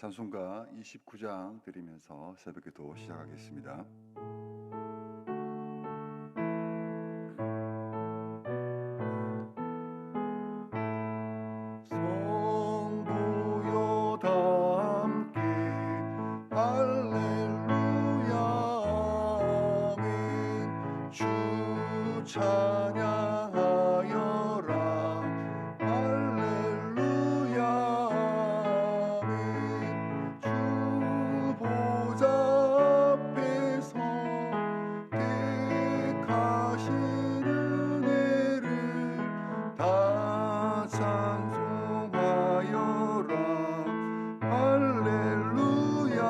찬송가 29장 드리면서 새벽기도 시작하겠습니다. 성도여 다 함께 할렐루야 아멘. 주 찬양하여라 할렐루야 아멘. 주 보좌 앞에서 택하신 은혜를 다 찬송하여라 할렐루야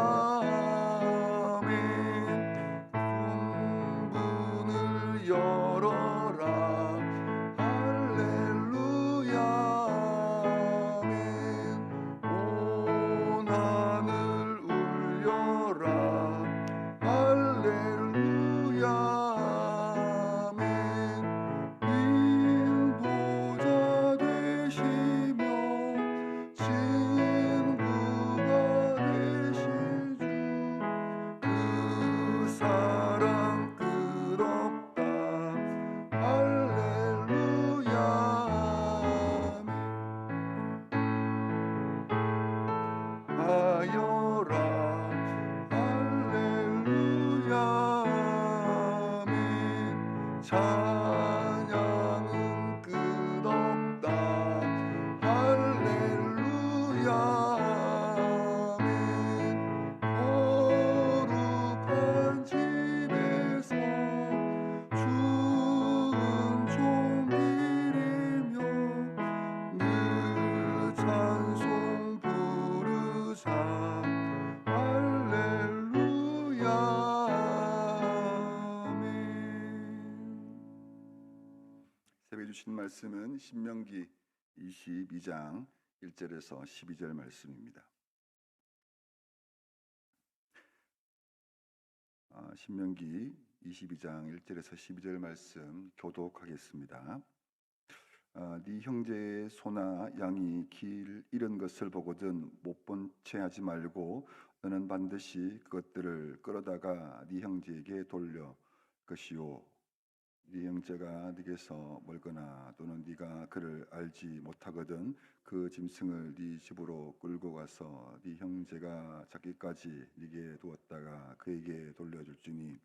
아멘. 문을 열어라 할렐루야 아멘. 온 하늘 울려라 할렐루야 아멘. 인도자 되시며 친구가 되신 주, 그 사랑 끝없다 할렐루야 아멘. 하여라 할렐루야 아멘. 찬양은 끝없다 할렐루야 아멘. 거룩한 집에서 주은 종기리며 늘 찬송 부르자 할렐루야 아멘. 새벽에 주신 말씀은 신명기 22장 1절에서 12절 말씀입니다. 신명기 22장 1절에서 12절 말씀 교독하겠습니다. 네 형제의 소나 양이 길 잃은 것을 보거든 못 본 채 하지 말고 너는 반드시 그것들을 끌어다가 네 형제에게 돌려 것이요. 네 형제가 네게서 멀거나 또는 네가 그를 알지 못하거든 그 짐승을 네 집으로 끌고 가서 네 형제가 찾기까지 네게 두었다가 그에게 돌려줄지니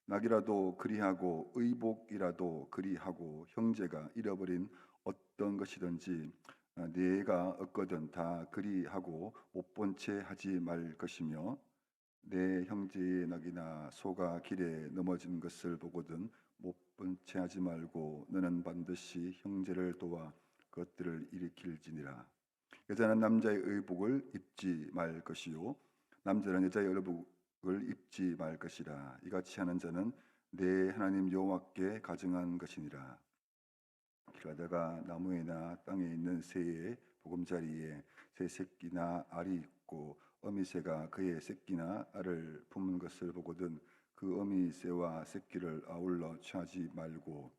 낙이라도 그리하고 의복이라도 그리하고 형제가 잃어버린 어떤 것이든지 네가 얻거든 다 그리하고 못 본 채 하지 말 것이며 내 형제의 낙이나 소가 길에 넘어진 것을 보거든 못 본 채 하지 말고 너는 반드시 형제를 도와 그것들을 일으킬지니라. 여자는 남자의 의복을 입지 말 것이요 남자는 여자의 의복을 입지 말 것이라. 이같이 하는 자는 내 하나님 여호와께 가증한 것이니라. 길가다가 나무에나 땅에 있는 새의 보금자리에 새 새끼나 알이 있고 어미새가 그의 새끼나 알을 품은 것을 보거든 그 어미새와 새끼를 아울러 취하지 말고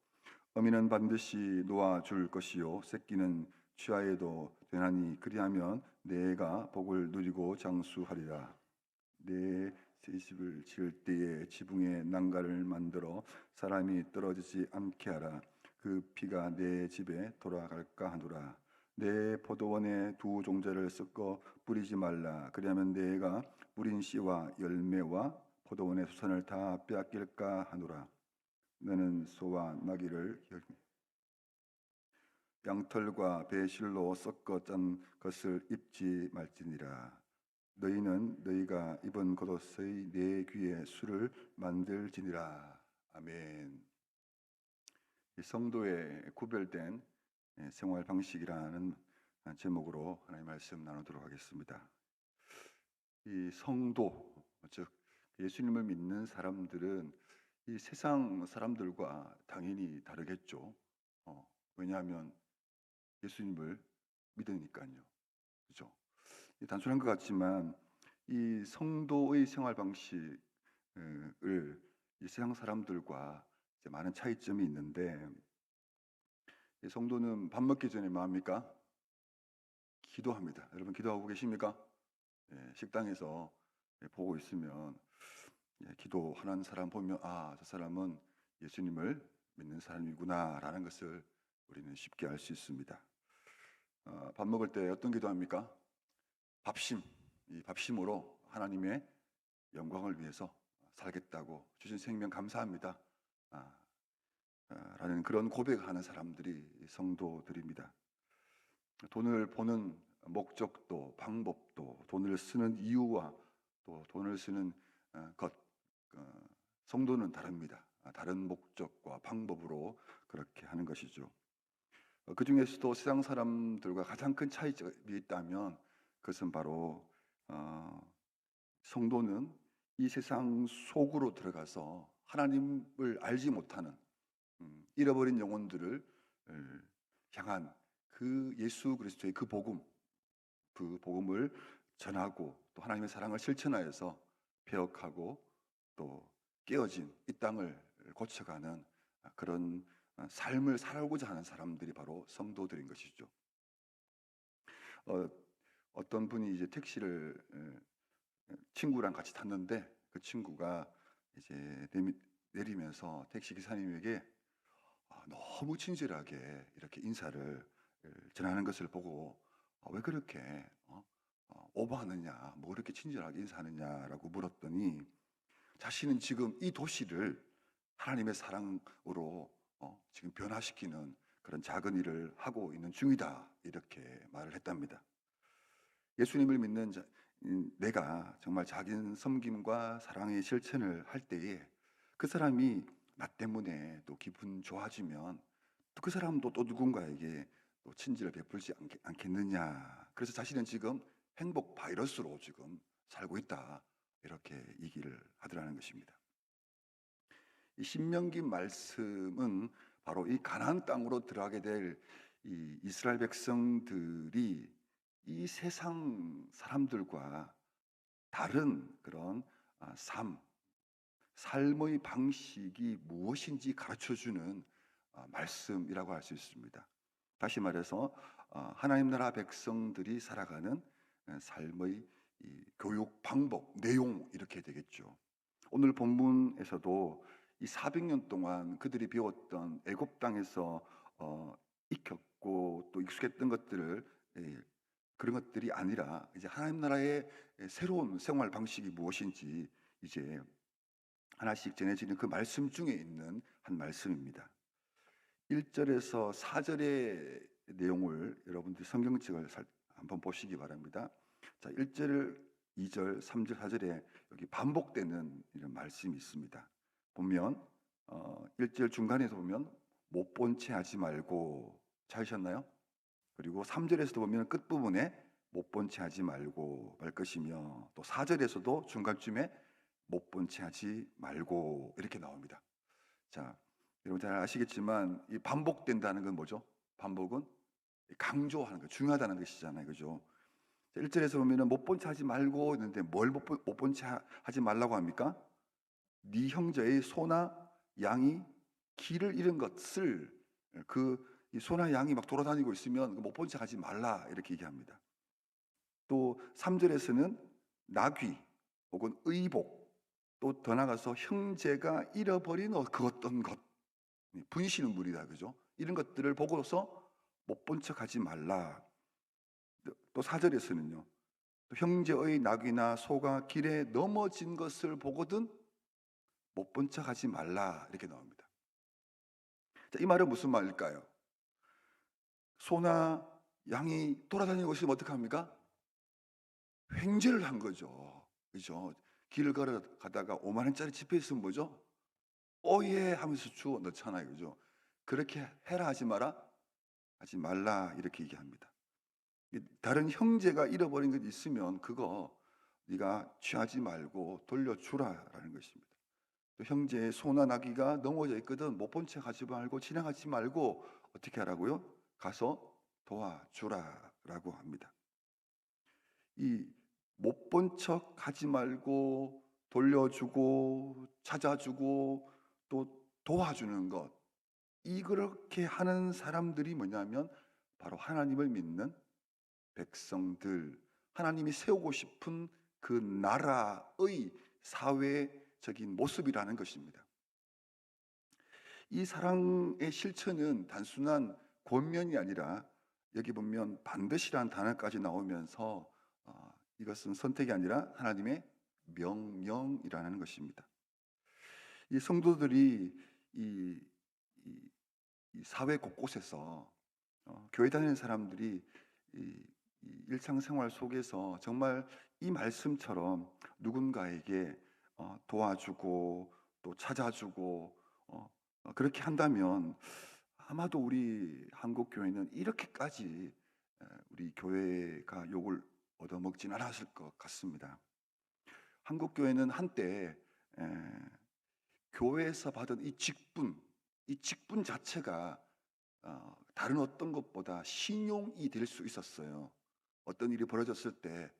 어미는 반드시 놓아줄 것이요 새끼는 취하여도 되나니 그리하면 내가 복을 누리고 장수하리라. 내 새 집을 지을 때에 지붕에 난간을 만들어 사람이 떨어지지 않게 하라. 그 피가 내 집에 돌아갈까 하노라. 내 포도원에 두 종자를 섞어 뿌리지 말라. 그리하면 내가 뿌린 씨와 열매와 포도원의 수산을 다 빼앗길까 하노라. 너는 소와 나귀를 양털과 배실로 섞어 짠 것을 입지 말지니라. 너희는 너희가 입은 겉옷의 내 귀에 술을 만들지니라. 아멘. 이 성도의 구별된 생활 방식이라는 제목으로 하나님의 말씀 나누도록 하겠습니다. 이 성도, 즉 예수님을 믿는 사람들은 이 세상 사람들과 당연히 다르겠죠. 왜냐하면 예수님을 믿으니까요. 그렇죠? 단순한 것 같지만 이 성도의 생활 방식을 이 세상 사람들과 이제 많은 차이점이 있는데, 이 성도는 밥 먹기 전에 뭐 합니까? 기도합니다. 여러분 기도하고 계십니까? 식당에서 보고 있으면 기도하는 사람 보면 저 사람은 예수님을 믿는 사람이구나라는 것을 우리는 쉽게 알 수 있습니다. 밥 먹을 때 어떤 기도합니까? 밥심, 이 밥심으로 하나님의 영광을 위해서 살겠다고 주신 생명 감사합니다. 아, 라는 그런 고백하는 사람들이 성도들입니다. 돈을 버는 목적도 방법도 돈을 쓰는 이유와 또 돈을 쓰는 것 성도는 다릅니다. 다른 목적과 방법으로 그렇게 하는 것이죠. 그 중에서도 세상 사람들과 가장 큰 차이점이 있다면 그것은 바로 성도는 이 세상 속으로 들어가서 하나님을 알지 못하는 잃어버린 영혼들을 향한 그 예수 그리스도의 그 복음을 전하고 또 하나님의 사랑을 실천하여서 배역하고 또 깨어진 이 땅을 고쳐가는 그런 삶을 살고자 하는 사람들이 바로 성도들인 것이죠. 어떤 분이 이제 택시를 친구랑 같이 탔는데 그 친구가 이제 내리면서 택시 기사님에게 너무 친절하게 이렇게 인사를 전하는 것을 보고 왜 그렇게 오버하느냐, 뭐 그렇게 친절하게 인사하느냐라고 물었더니 자신은 지금 이 도시를 하나님의 사랑으로 지금 변화시키는 그런 작은 일을 하고 있는 중이다 이렇게 말을 했답니다. 예수님을 믿는 내가 정말 작은 섬김과 사랑의 실천을 할 때에 그 사람이 나 때문에 또 기분 좋아지면 또 그 사람도 또 누군가에게 또 친절을 베풀지 않겠느냐. 그래서 자신은 지금 행복 바이러스로 지금 살고 있다. 이렇게 얘기를 하더라는 것입니다. 이 신명기 말씀은 바로 이 가나안 땅으로 들어가게 될 이 이스라엘 백성들이 이 세상 사람들과 다른 그런 삶의 방식이 무엇인지 가르쳐주는 말씀이라고 할 수 있습니다. 다시 말해서 하나님 나라 백성들이 살아가는 삶의 이 교육 방법, 내용 이렇게 되겠죠. 오늘 본문에서도 이 400년 동안 그들이 배웠던 애굽 땅에서 익혔고 또 익숙했던 것들을 그런 것들이 아니라 이제 하나님 나라의 새로운 생활 방식이 무엇인지 이제 하나씩 전해지는 그 말씀 중에 있는 한 말씀입니다. 1절에서 4절의 내용을 여러분들 성경책을 한번 보시기 바랍니다. 자, 1절, 2절, 3절, 4절에 여기 반복되는 이런 말씀이 있습니다. 보면 1절 중간에서 보면 못 본 채 하지 말고 찾으셨나요? 그리고 3절에서도 보면 끝부분에 못 본 채 하지 말고 말 것이며 또 4절에서도 중간쯤에 못 본 채 하지 말고 이렇게 나옵니다. 자, 여러분 잘 아시겠지만 이 반복된다는 건 뭐죠? 반복은 강조하는 거, 중요하다는 것이잖아요. 그죠? 1절에서 보면은 못 본 채 하지 말고 있는데 뭘 못 본 채 하지 말라고 합니까? 네 형제의 소나 양이 길을 잃은 것을 이 소나 양이 막 돌아다니고 있으면 못 본 채 하지 말라 이렇게 얘기합니다. 또 3절에서는 나귀 혹은 의복 또 더 나아가서 형제가 잃어버린 그 어떤 것 분실은 무리다 그죠? 이런 것들을 보고서 못 본 척하지 말라. 또 4절에서는요. 또 형제의 낙이나 소가 길에 넘어진 것을 보거든 못 본 척하지 말라 이렇게 나옵니다. 자, 이 말은 무슨 말일까요? 소나 양이 돌아다니고 있으면 어떡합니까? 횡재를 한 거죠. 그죠? 길을 걸어가다가 5만 원짜리 지폐 있으면 뭐죠? 오예 하면서 주워 넣잖아요. 그죠? 그렇게 해라 하지 마라 하지 말라 이렇게 얘기합니다. 다른 형제가 잃어버린 것 있으면 그거 네가 취하지 말고 돌려주라라는 것입니다. 또 형제의 소나 나귀가 넘어져 있거든 못 본 척 하지 말고 지나가지 말고 어떻게 하라고요? 가서 도와주라라고 합니다. 이 못 본 척 하지 말고 돌려주고 찾아주고 또 도와주는 것 이렇게 하는 사람들이 뭐냐면 바로 하나님을 믿는 백성들 하나님이 세우고 싶은 그 나라의 사회적인 모습이라는 것입니다. 이 사랑의 실천은 단순한 권면이 아니라 여기 보면 반드시라는 단어까지 나오면서 이것은 선택이 아니라 하나님의 명령이라는 것입니다. 이 성도들이 이, 이- 이 사회 곳곳에서 교회 다니는 사람들이 이 일상생활 속에서 정말 이 말씀처럼 누군가에게 도와주고 또 찾아주고 그렇게 한다면 아마도 우리 한국 교회는 이렇게까지 우리 교회가 욕을 얻어먹진 않았을 것 같습니다. 한국 교회는 한때 에, 교회에서 받은 이 직분 자체가 다른 어떤 것보다 신용이 될 수 있었어요. 어떤 일이 벌어졌을 때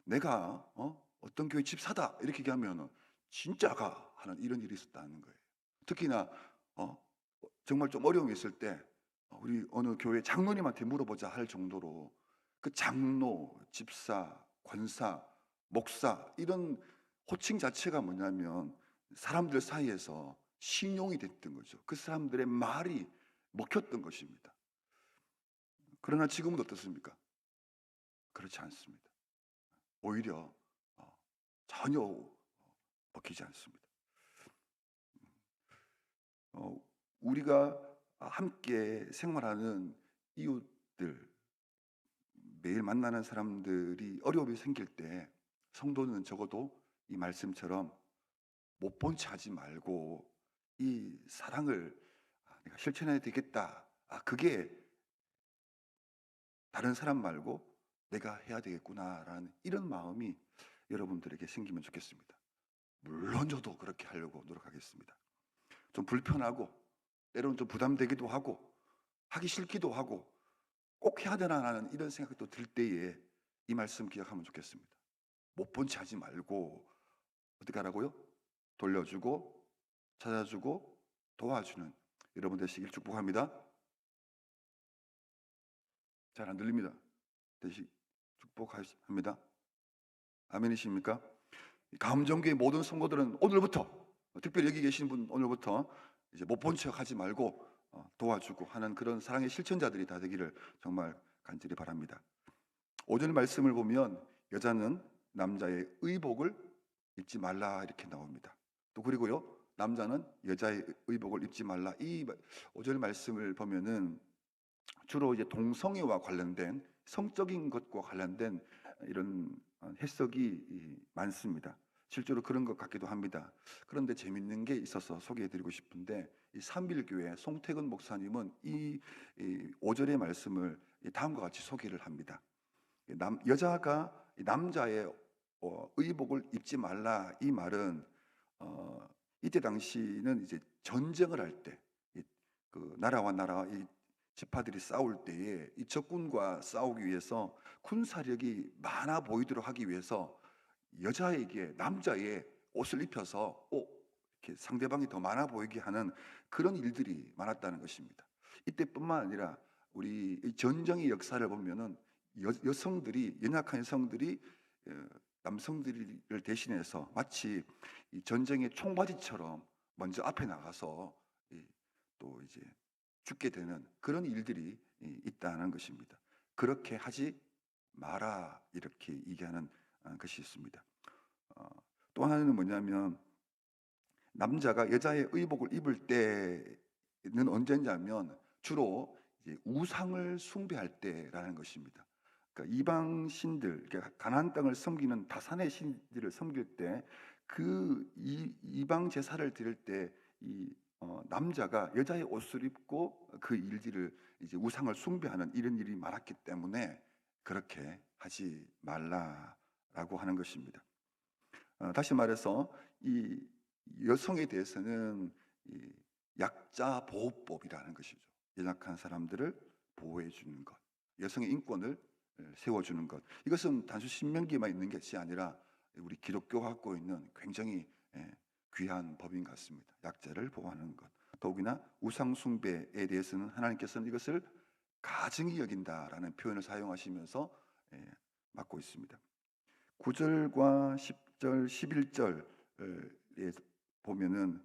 내가 어떤 교회 집사다 이렇게 얘기하면 진짜가 하는 이런 일이 있었다는 거예요. 특히나 어, 정말 좀 어려움이 있을 때 우리 어느 교회 장로님한테 물어보자 할 정도로 그 장로, 집사, 권사, 목사 이런 호칭 자체가 뭐냐면 사람들 사이에서 신용이 됐던 거죠. 그 사람들의 말이 먹혔던 것입니다. 그러나 지금은 어떻습니까? 그렇지 않습니다. 오히려 전혀 먹히지 않습니다. 어, 우리가 함께 생활하는 이웃들, 매일 만나는 사람들이 어려움이 생길 때 성도는 적어도 이 말씀처럼 못 본 채 하지 말고 이 사랑을 내가 실천해야 되겠다. 그게 다른 사람 말고 내가 해야 되겠구나라는 이런 마음이 여러분들에게 생기면 좋겠습니다. 물론 저도 그렇게 하려고 노력하겠습니다. 좀 불편하고 때로는 좀 부담되기도 하고 하기 싫기도 하고 꼭 해야 되나라는 이런 생각이 또 들 때에 이 말씀 기억하면 좋겠습니다. 못 본 채 하지 말고 어떻게 하라고요? 돌려주고 찾아주고 도와주는 여러분 되시길 축복합니다. 잘 안 들립니다. 되시 축복합니다. 아멘이십니까? 감정교회 모든 성도들은 오늘부터 특별히 여기 계신 분 오늘부터 이제 못 본 척 하지 말고 도와주고 하는 그런 사랑의 실천자들이 다 되기를 정말 간절히 바랍니다. 5절 말씀을 보면 여자는 남자의 의복을 입지 말라 이렇게 나옵니다. 또 그리고요 남자는 여자의 의복을 입지 말라 이 5절 말씀을 보면은 주로 이제 동성애와 관련된 성적인 것과 관련된 이런 해석이 많습니다. 실제로 그런 것 같기도 합니다. 그런데 재밌는 게 있어서 소개해드리고 싶은데 이 삼빌교회 송태근 목사님은 이 5절의 말씀을 다음과 같이 소개를 합니다. 여자가 남자의 의복을 입지 말라 이 말은 이때 당시는 이제 전쟁을 할 때 그 나라와 나라 이 지파들이 싸울 때에 이 적군과 싸우기 위해서 군사력이 많아 보이도록 하기 위해서 여자에게 남자의 옷을 입혀서 이렇게 상대방이 더 많아 보이게 하는 그런 일들이 많았다는 것입니다. 이때뿐만 아니라 우리 전쟁의 역사를 보면은 여성들이 연약한 여성들이 남성들을 대신해서 마치 이 전쟁의 총바지처럼 먼저 앞에 나가서 또 이제 죽게 되는 그런 일들이 있다는 것입니다. 그렇게 하지 마라 이렇게 얘기하는 것이 있습니다. 또 하나는 뭐냐면 남자가 여자의 의복을 입을 때는 언제냐면 주로 이제 우상을 숭배할 때라는 것입니다. 그러니까 이방 신들, 그러니까 가나안 땅을 섬기는 다산의 신들을 섬길 때 그 이방 제사를 드릴 때 이 남자가 여자의 옷을 입고 그 일들을 이제 우상을 숭배하는 이런 일이 많았기 때문에 그렇게 하지 말라라고 하는 것입니다. 다시 말해서 이 여성에 대해서는 이 약자 보호법이라는 것이죠. 연약한 사람들을 보호해 주는 것, 여성의 인권을 세워주는 것. 이것은 단순 신명기에만 있는 것이 아니라 우리 기독교가 갖고 있는 굉장히 귀한 법인 것 같습니다. 약자를 보호하는 것. 더욱이나 우상 숭배에 대해서는 하나님께서는 이것을 가증히 여긴다라는 표현을 사용하시면서 맡고 있습니다. 9절과 10절, 11절에 보면은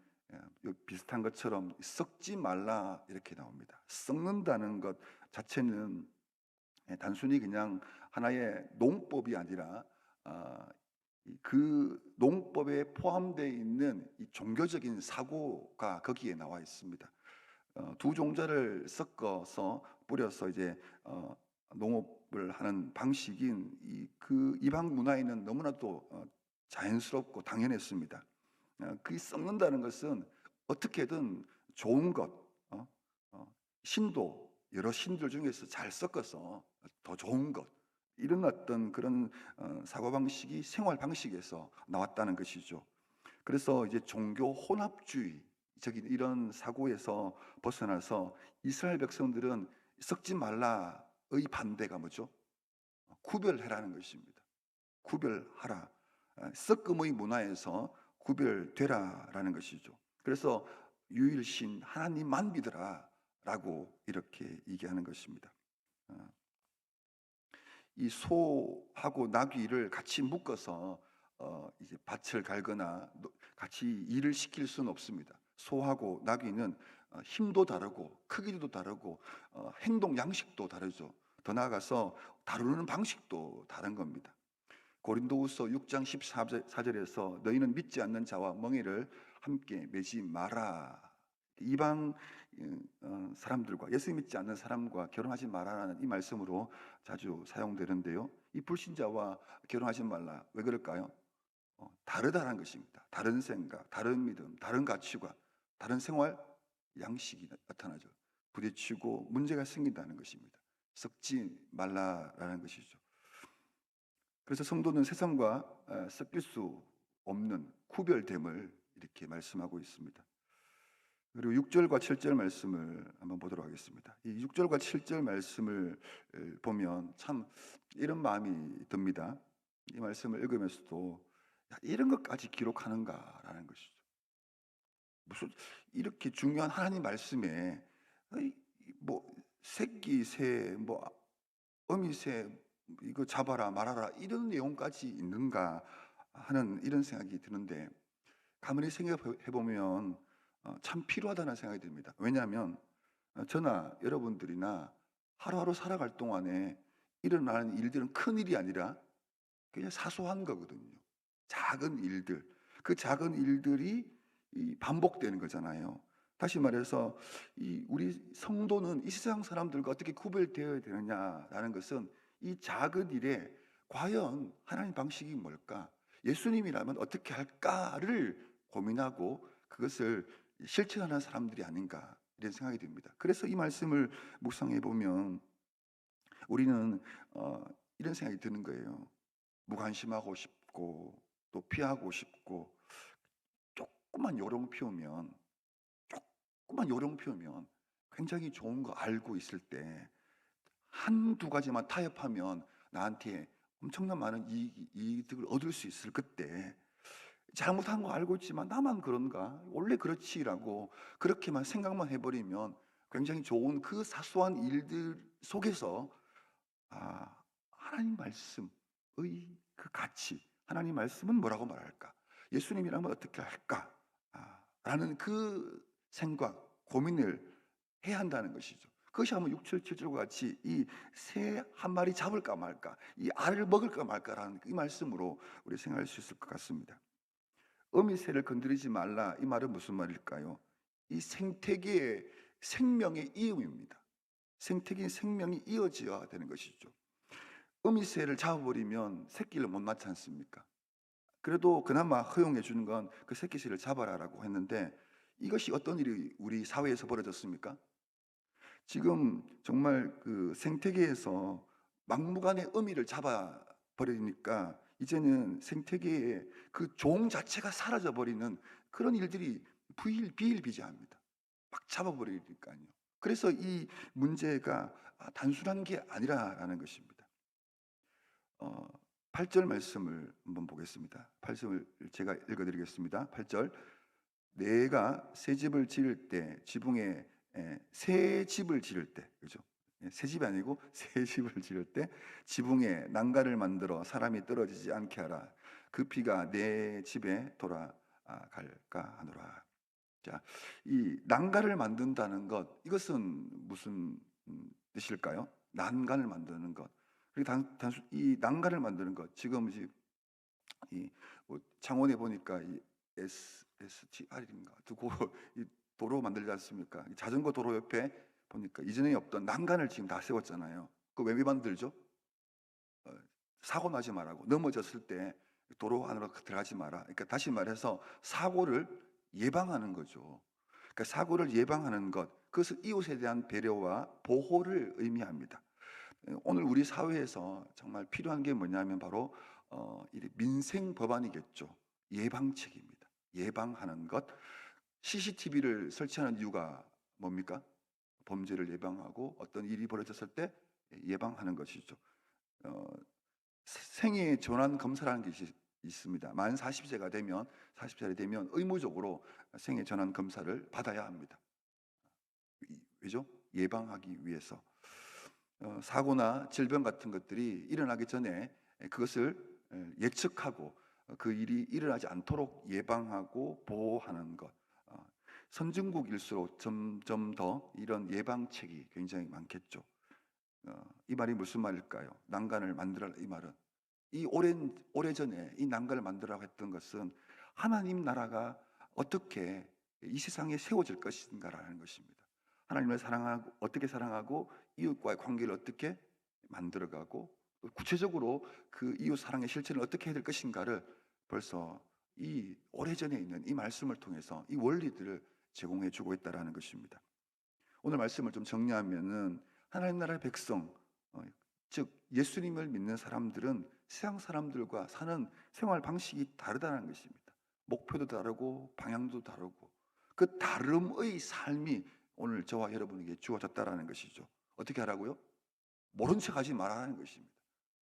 비슷한 것처럼 썩지 말라 이렇게 나옵니다. 썩는다는 것 자체는 단순히 그냥 하나의 농법이 아니라 그 농법에 포함되어 있는 이 종교적인 사고가 거기에 나와 있습니다. 두 종자를 섞어서 뿌려서 이제 농업을 하는 방식인 그 이방 문화에는 너무나도 자연스럽고 당연했습니다. 그 썩는다는 것은 어떻게든 좋은 것, 신도 여러 신들 중에서 잘 섞어서 더 좋은 것, 이런 어떤 그런 사고방식이 생활 방식에서 나왔다는 것이죠. 그래서 이제 종교 혼합주의적인 이런 사고에서 벗어나서 이스라엘 백성들은 섞지 말라의 반대가 뭐죠? 구별해라는 것입니다. 구별하라. 섞음의 문화에서 구별되라라는 것이죠. 그래서 유일신 하나님만 믿으라라고 이렇게 얘기하는 것입니다. 이 소하고 나귀를 같이 묶어서 이제 밭을 갈거나 같이 일을 시킬 수는 없습니다. 소하고 나귀는 힘도 다르고 크기도 다르고 행동 양식도 다르죠. 더 나아가서 다루는 방식도 다른 겁니다. 고린도후서 6장 14절에서 너희는 믿지 않는 자와 멍에를 함께 매지 마라. 이방 사람들과 예수 믿지 않는 사람과 결혼하지 마라라는 이 말씀으로 자주 사용되는데요. 이 불신자와 결혼하지 말라. 왜 그럴까요? 다르다는 것입니다. 다른 생각, 다른 믿음, 다른 가치관, 다른 생활 양식이 나타나죠. 부딪히고 문제가 생긴다는 것입니다. 섞지 말라라는 것이죠. 그래서 성도는 세상과 섞일 수 없는 구별됨을 이렇게 말씀하고 있습니다. 그리고 6절과 7절 말씀을 한번 보도록 하겠습니다. 이 6절과 7절 말씀을 보면 참 이런 마음이 듭니다. 이 말씀을 읽으면서도 이런 것까지 기록하는가라는 것이죠. 무슨 이렇게 중요한 하나님 말씀에 뭐 새끼 새, 뭐 어미 새 이거 잡아라 말아라 이런 내용까지 있는가 하는 이런 생각이 드는데 가만히 생각해 보면 참 필요하다는 생각이 듭니다. 왜냐하면 저나 여러분들이나 하루하루 살아갈 동안에 일어나는 일들은 큰 일이 아니라 그냥 사소한 거거든요. 작은 일들, 그 작은 일들이 반복되는 거잖아요. 다시 말해서 우리 성도는 이 세상 사람들과 어떻게 구별되어야 되느냐라는 것은 이 작은 일에 과연 하나님 방식이 뭘까? 예수님이라면 어떻게 할까를 고민하고 그것을 실천하는 사람들이 아닌가 이런 생각이 듭니다. 그래서 이 말씀을 묵상해 보면 우리는 이런 생각이 드는 거예요. 무관심하고 싶고 또 피하고 싶고 조금만 요령 피우면 굉장히 좋은 거 알고 있을 때 한두 가지만 타협하면 나한테 엄청난 많은 이득을 얻을 수 있을 그때 잘못한 거 알고 있지만 나만 그런가? 원래 그렇지라고 그렇게만 생각만 해버리면 굉장히 좋은 그 사소한 일들 속에서 하나님 말씀의 그 가치, 하나님 말씀은 뭐라고 말할까? 예수님이라면 어떻게 할까? 라는 그 생각, 고민을 해야 한다는 것이죠. 그것이 아마 6, 7, 7절과 같이 이 새 한 마리 잡을까 말까, 이 알을 먹을까 말까라는 이 말씀으로 우리 생각할 수 있을 것 같습니다. 어미 새를 건드리지 말라 이 말은 무슨 말일까요? 이 생태계의 생명의 이음입니다. 생태계의 생명이 이어져야 되는 것이죠. 어미 새를 잡아버리면 새끼를 못 낳지 않습니까? 그래도 그나마 허용해 주는 건 그 새끼 새를 잡아라라고 했는데 이것이 어떤 일이 우리 사회에서 벌어졌습니까? 지금 정말 그 생태계에서 막무가내 어미를 잡아 버리니까 이제는 생태계의 그 종 자체가 사라져 버리는 그런 일들이 비일비재합니다. 막 잡아 버리니까요. 그래서 이 문제가 단순한 게 아니라라는 것입니다. 8절 말씀을 한번 보겠습니다. 8절을 제가 읽어 드리겠습니다. 8절. 내가 새 집을 지을 때 지붕에 새 집을 지을 때 그죠? 새 집이 아니고 새 집을 지을 때 지붕에 난간을 만들어 사람이 떨어지지 않게 하라. 그 피가 내 집에 돌아갈까 하노라. 자, 이 난간을 만든다는 것, 이것은 무슨 뜻일까요? 난간을 만드는 것. 그리고 단순 이 난간을 만드는 것, 지금 이뭐 창원에 보니까 이 STR인가 두고 이 도로 만들지 않습니까? 이 자전거 도로 옆에 보니까 이전에 없던 난간을 지금 다 세웠잖아요. 그 왜 만들죠? 어, 사고 나지 말라고. 넘어졌을 때 도로 안으로 들어가지 마라. 그러니까 다시 말해서 사고를 예방하는 거죠. 그러니까 사고를 예방하는 것, 그것은 이웃에 대한 배려와 보호를 의미합니다. 오늘 우리 사회에서 정말 필요한 게 뭐냐면 바로 이 민생 법안이겠죠. 예방책입니다. 예방하는 것. CCTV를 설치하는 이유가 뭡니까? 범죄를 예방하고 어떤 일이 벌어졌을 때 예방하는 것이죠. 어, 생애 전환 검사라는 것이 있습니다. 만 40세가 되면 40살이 되면 의무적으로 생애 전환 검사를 받아야 합니다. 왜죠? 예방하기 위해서. 사고나 질병 같은 것들이 일어나기 전에 그것을 예측하고 그 일이 일어나지 않도록 예방하고 보호하는 것. 선진국일수록 점점 더 이런 예방책이 굉장히 많겠죠. 이 말이 무슨 말일까요? 난간을 만들어라, 이 말은 이 오래전에 이 난간을 만들라고 했던 것은 하나님 나라가 어떻게 이 세상에 세워질 것인가라는 것입니다. 하나님을 사랑하고 어떻게 사랑하고 이웃과의 관계를 어떻게 만들어가고 구체적으로 그 이웃 사랑의 실천을 어떻게 해야 될 것인가를 벌써 이 오래전에 있는 이 말씀을 통해서 이 원리들을 제공해 주고 있다라는 것입니다. 오늘 말씀을 좀 정리하면은 하나님 나라의 백성, 즉 예수님을 믿는 사람들은 세상 사람들과 사는 생활 방식이 다르다는 것입니다. 목표도 다르고 방향도 다르고 그 다름의 삶이 오늘 저와 여러분에게 주어졌다라는 것이죠. 어떻게 하라고요? 모른 척하지 말라는 것입니다.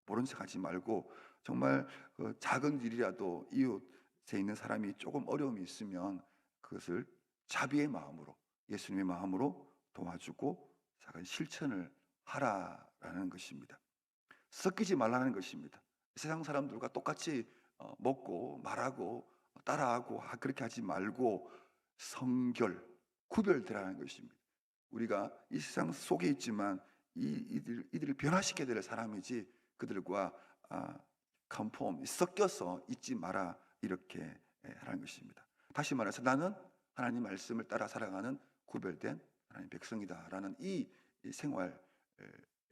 모른 척하지 말고 정말 그 작은 일이라도 이웃에 있는 사람이 조금 어려움이 있으면 그것을 자비의 마음으로 예수님의 마음으로 도와주고 작은 실천을 하라라는 것입니다. 섞이지 말라는 것입니다. 세상 사람들과 똑같이 먹고 말하고 따라하고 그렇게 하지 말고 성결, 구별되라는 것입니다. 우리가 이 세상 속에 있지만 이들을 변화시켜야 될 사람이지 그들과 컨폼, 섞여서 있지 마라 이렇게 하라는 것입니다. 다시 말해서 나는 하나님 말씀을 따라 살아가는 구별된 하나님 백성이다라는 이 생활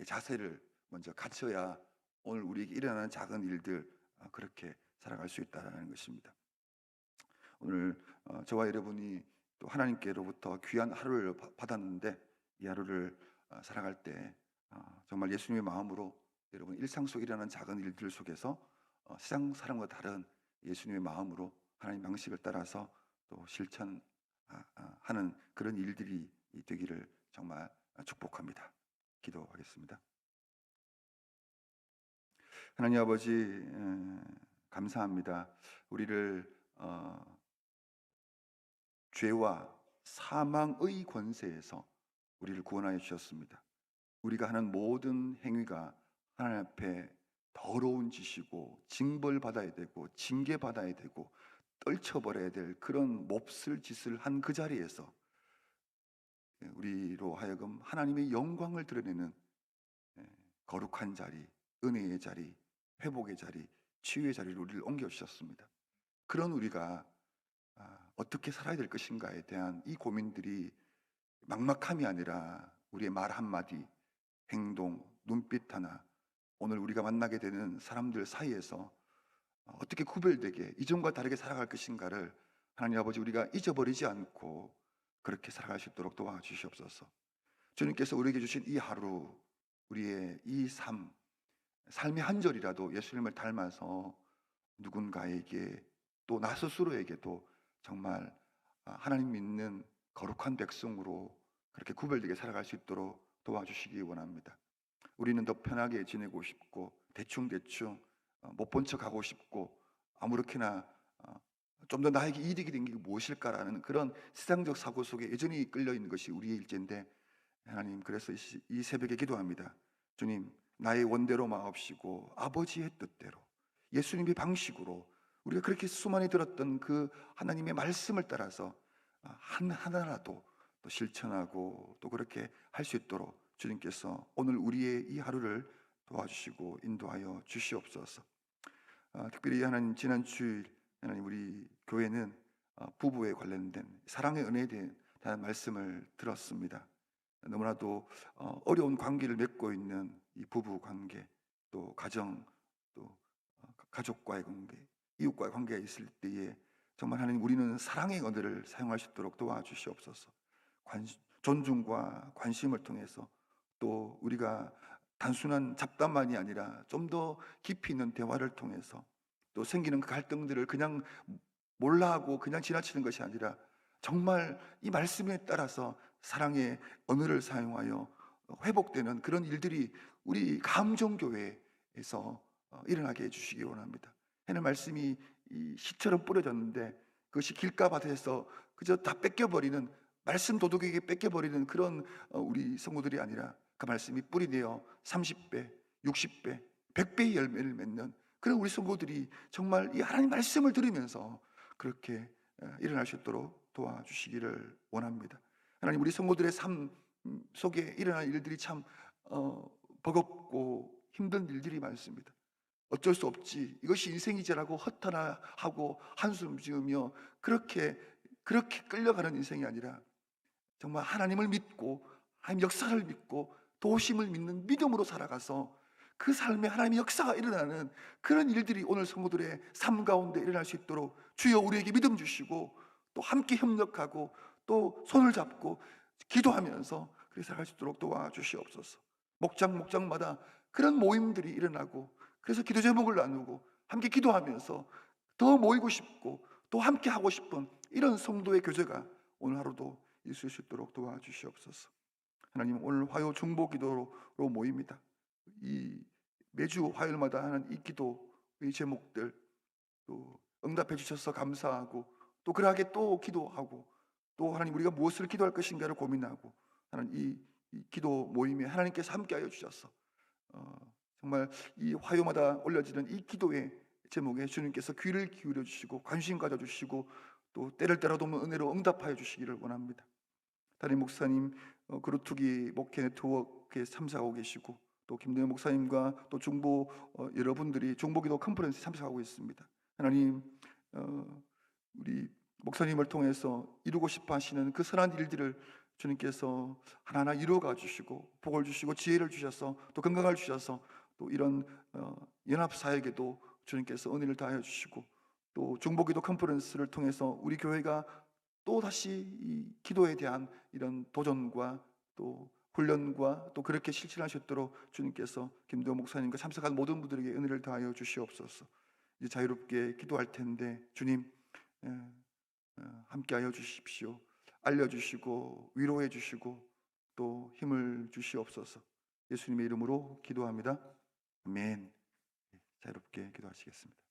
자세를 먼저 갖춰야 오늘 우리에게 일어나는 작은 일들 그렇게 살아갈 수 있다는 것입니다. 오늘 저와 여러분이 또 하나님께로부터 귀한 하루를 받았는데 이 하루를 살아갈 때 정말 예수님의 마음으로 여러분 일상 속에 일어나는 작은 일들 속에서 세상 사람과 다른 예수님의 마음으로 하나님 방식을 따라서 또 실천하는 그런 일들이 되기를 정말 축복합니다. 기도하겠습니다. 하나님 아버지 감사합니다. 우리를 죄와 사망의 권세에서 우리를 구원하여 주셨습니다. 우리가 하는 모든 행위가 하나님 앞에 더러운 짓이고 징벌받아야 되고 징계받아야 되고 떨쳐버려야 될 그런 몹쓸 짓을 한 그 자리에서 우리로 하여금 하나님의 영광을 드러내는 거룩한 자리, 은혜의 자리, 회복의 자리, 치유의 자리로 우리를 옮겨주셨습니다. 그런 우리가 어떻게 살아야 될 것인가에 대한 이 고민들이 막막함이 아니라 우리의 말 한마디, 행동, 눈빛 하나, 오늘 우리가 만나게 되는 사람들 사이에서 어떻게 구별되게 이전과 다르게 살아갈 것인가를 하나님 아버지 우리가 잊어버리지 않고 그렇게 살아갈 수 있도록 도와주시옵소서. 주님께서 우리에게 주신 이 하루, 우리의 이 삶의 한 절이라도 예수님을 닮아서 누군가에게 또 나 스스로에게도 정말 하나님 믿는 거룩한 백성으로 그렇게 구별되게 살아갈 수 있도록 도와주시기 원합니다. 우리는 더 편하게 지내고 싶고 대충대충 못 본 척하고 싶고 아무렇게나 좀 더 나에게 이득이 된 게 무엇일까라는 그런 세상적 사고 속에 여전히 끌려 있는 것이 우리의 일제인데 하나님, 그래서 이 새벽에 기도합니다. 주님, 나의 원대로 마옵시고 아버지의 뜻대로, 예수님의 방식으로 우리가 그렇게 수많이 들었던 그 하나님의 말씀을 따라서 하나라도 또 실천하고 또 그렇게 할 수 있도록 주님께서 오늘 우리의 이 하루를 도와주시고 인도하여 주시옵소서. 특별히 하나님, 지난 주일 하나님, 우리 교회는 부부에 관련된 사랑의 은혜에 대한 말씀을 들었습니다. 너무나도 어려운 관계를 맺고 있는 이 부부 관계, 또 가정, 또 가족과의 관계, 이웃과의 관계가 있을 때에 정말 하나님, 우리는 사랑의 언어를 사용할 수 있도록 도와주시옵소서. 존중과 관심을 통해서, 또 우리가 단순한 잡담만이 아니라 좀 더 깊이 있는 대화를 통해서, 또 생기는 그 갈등들을 그냥 몰라하고 그냥 지나치는 것이 아니라 정말 이 말씀에 따라서 사랑의 언어를 사용하여 회복되는 그런 일들이 우리 감정교회에서 일어나게 해주시기 원합니다. 하나님 말씀이 이 시처럼 뿌려졌는데 그것이 길가밭에서 그저 다 뺏겨버리는, 말씀 도둑에게 뺏겨버리는 그런 우리 성도들이 아니라 그 말씀이 뿌리되어 30배, 60배, 100배의 열매를 맺는 그런 우리 성도들이 정말 이 하나님 말씀을 들으면서 그렇게 일어날 수 있도록 도와주시기를 원합니다. 하나님, 우리 성도들의 삶 속에 일어날 일들이 참 버겁고 힘든 일들이 많습니다. 어쩔 수 없지, 이것이 인생이지라고 허탄하고 한숨 지으며 그렇게 끌려가는 인생이 아니라 정말 하나님을 믿고 하나님 역사를 믿고 도심을 믿는 믿음으로 살아가서 그 삶에 하나님의 역사가 일어나는 그런 일들이 오늘 성도들의 삶 가운데 일어날 수 있도록 주여 우리에게 믿음 주시고, 또 함께 협력하고 또 손을 잡고 기도하면서 그렇게 살아갈 수 있도록 도와주시옵소서. 목장마다 그런 모임들이 일어나고, 그래서 기도 제목을 나누고 함께 기도하면서 더 모이고 싶고 또 함께 하고 싶은 이런 성도의 교제가 오늘 하루도 있을 수 있도록 도와주시옵소서. 하나님, 오늘 화요 중보 기도로 모입니다. 이 매주 화요일마다 하는 이 기도의 제목들 또 응답해 주셔서 감사하고, 또 그러하게 또 기도하고, 또 하나님 우리가 무엇을 기도할 것인가를 고민하고 하는 이 기도 모임에 하나님께서 함께하여 주셔서 정말 이 화요마다 올려지는 이 기도의 제목에 주님께서 귀를 기울여 주시고 관심 가져 주시고 또 때를 때라도 은혜로 응답하여 주시기를 원합니다. 담임 목사님 그루트기 목회 네트워크에 참석하고 계시고, 또 김동현 목사님과 또 중보 여러분들이 중보기도 컨퍼런스에 참석하고 있습니다. 하나님, 우리 목사님을 통해서 이루고 싶어 하시는 그 선한 일들을 주님께서 하나하나 이루어가 주시고 복을 주시고 지혜를 주셔서 또 건강을 주셔서, 또 이런 연합사역에도 주님께서 은혜를 다하여 주시고, 또 중보기도 컨퍼런스를 통해서 우리 교회가 또 다시 이 기도에 대한 이런 도전과 또 훈련과 또 그렇게 실천할 수 있도록 주님께서 김도영 목사님과 참석한 모든 분들에게 은혜를 다하여 주시옵소서. 이제 자유롭게 기도할 텐데 주님 함께하여 주십시오. 알려주시고 위로해 주시고 또 힘을 주시옵소서. 예수님의 이름으로 기도합니다. 아멘. 자유롭게 기도하시겠습니다.